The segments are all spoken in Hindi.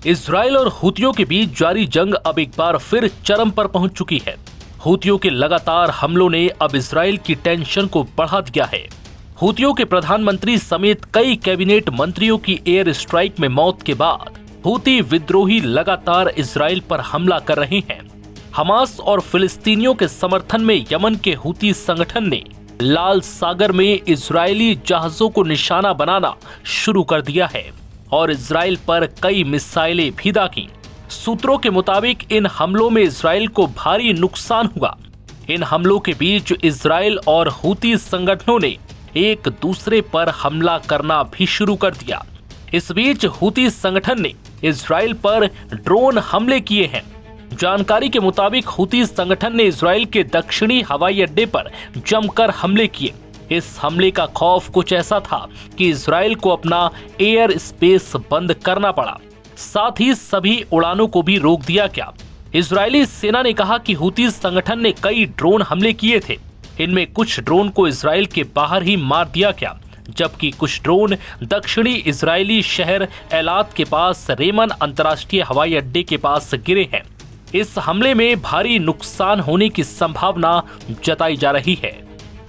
इजराइल और हूतियों के बीच जारी जंग अब एक बार फिर चरम पर पहुंच चुकी है। हूतियों के लगातार हमलों ने अब इजराइल की टेंशन को बढ़ा दिया है। हूतियों के प्रधानमंत्री समेत कई कैबिनेट मंत्रियों की एयर स्ट्राइक में मौत के बाद हूती विद्रोही लगातार इजराइल पर हमला कर रहे हैं। हमास और फिलिस्तीनियों के समर्थन में यमन के हूती संगठन ने लाल सागर में इजरायली जहाजों को निशाना बनाना शुरू कर दिया है और इजराइल पर कई मिसाइलें भी दागी। सूत्रों के मुताबिक इन हमलों में इजराइल को भारी नुकसान हुआ। इन हमलों के बीच इजराइल और हूती संगठनों ने एक दूसरे पर हमला करना भी शुरू कर दिया। इस बीच हूती संगठन ने इजराइल पर ड्रोन हमले किए हैं। जानकारी के मुताबिक हूती संगठन ने इजराइल के दक्षिणी हवाई अड्डे पर जमकर हमले किए। इस हमले का खौफ कुछ ऐसा था कि इजराइल को अपना एयर स्पेस बंद करना पड़ा, साथ ही सभी उड़ानों को भी रोक दिया गया। इजरायली सेना ने कहा कि हूती संगठन ने कई ड्रोन हमले किए थे। इनमें कुछ ड्रोन को इजराइल के बाहर ही मार दिया गया, जबकि कुछ ड्रोन दक्षिणी इजरायली शहर एलात के पास रेमन अंतर्राष्ट्रीय हवाई अड्डे के पास गिरे हैं। इस हमले में भारी नुकसान होने की संभावना जताई जा रही है।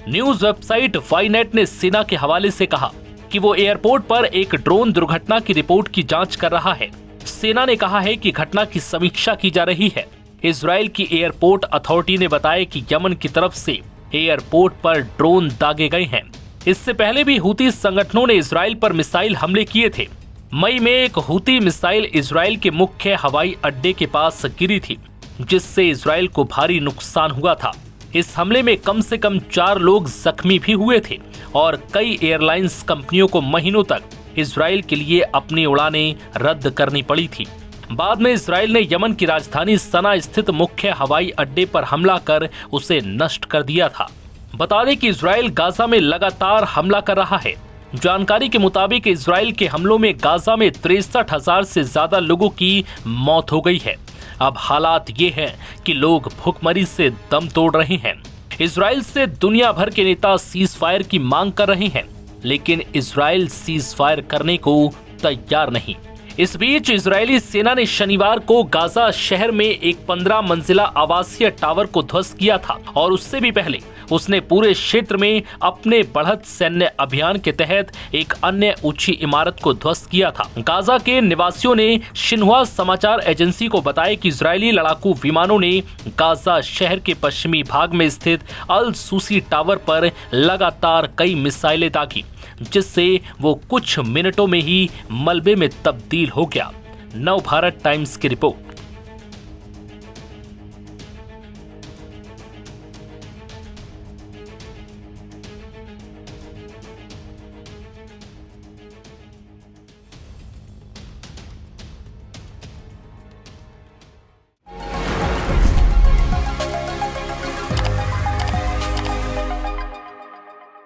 न्यूज वेबसाइट वाईनेट ने सेना के हवाले से कहा कि वो एयरपोर्ट पर एक ड्रोन दुर्घटना की रिपोर्ट की जांच कर रहा है। सेना ने कहा है कि घटना की समीक्षा की जा रही है। इजराइल की एयरपोर्ट अथॉरिटी ने बताया कि यमन की तरफ से एयरपोर्ट पर ड्रोन दागे गए हैं। इससे पहले भी हूती संगठनों ने इजराइल पर मिसाइल हमले किए थे। मई में एक हूती मिसाइल इजराइल के मुख्य हवाई अड्डे के पास गिरी थी, जिससे इजराइल को भारी नुकसान हुआ था। इस हमले में कम से कम 4 लोग जख्मी भी हुए थे और कई एयरलाइंस कंपनियों को महीनों तक इजराइल के लिए अपनी उड़ानें रद्द करनी पड़ी थी। बाद में इजराइल ने यमन की राजधानी सना स्थित मुख्य हवाई अड्डे पर हमला कर उसे नष्ट कर दिया था। बता दें कि इजराइल गाजा में लगातार हमला कर रहा है। जानकारी के मुताबिक इजराइल के हमलों में गाजा में 63,000 से ज्यादा लोगों की मौत हो गई है। अब हालात ये हैं कि लोग भूखमरी से दम तोड़ रहे हैं। इजराइल से दुनिया भर के नेता सीज फायर की मांग कर रहे हैं, लेकिन इजराइल सीज फायर करने को तैयार नहीं। इस बीच इजरायली सेना ने शनिवार को गाजा शहर में एक 15 मंजिला आवासीय टावर को ध्वस्त किया था और उससे भी पहले उसने पूरे क्षेत्र में अपने बढ़त सैन्य अभियान के तहत एक अन्य ऊंची इमारत को ध्वस्त किया था। गाजा के निवासियों ने शिन्हुआ समाचार एजेंसी को बताया कि इजरायली लड़ाकू विमानों ने गाजा शहर के पश्चिमी भाग में स्थित अल सूसी टावर पर लगातार कई मिसाइलें दागी, जिससे वो कुछ मिनटों में ही मलबे में तब्दील हो गया। नव भारत टाइम्स की रिपोर्ट।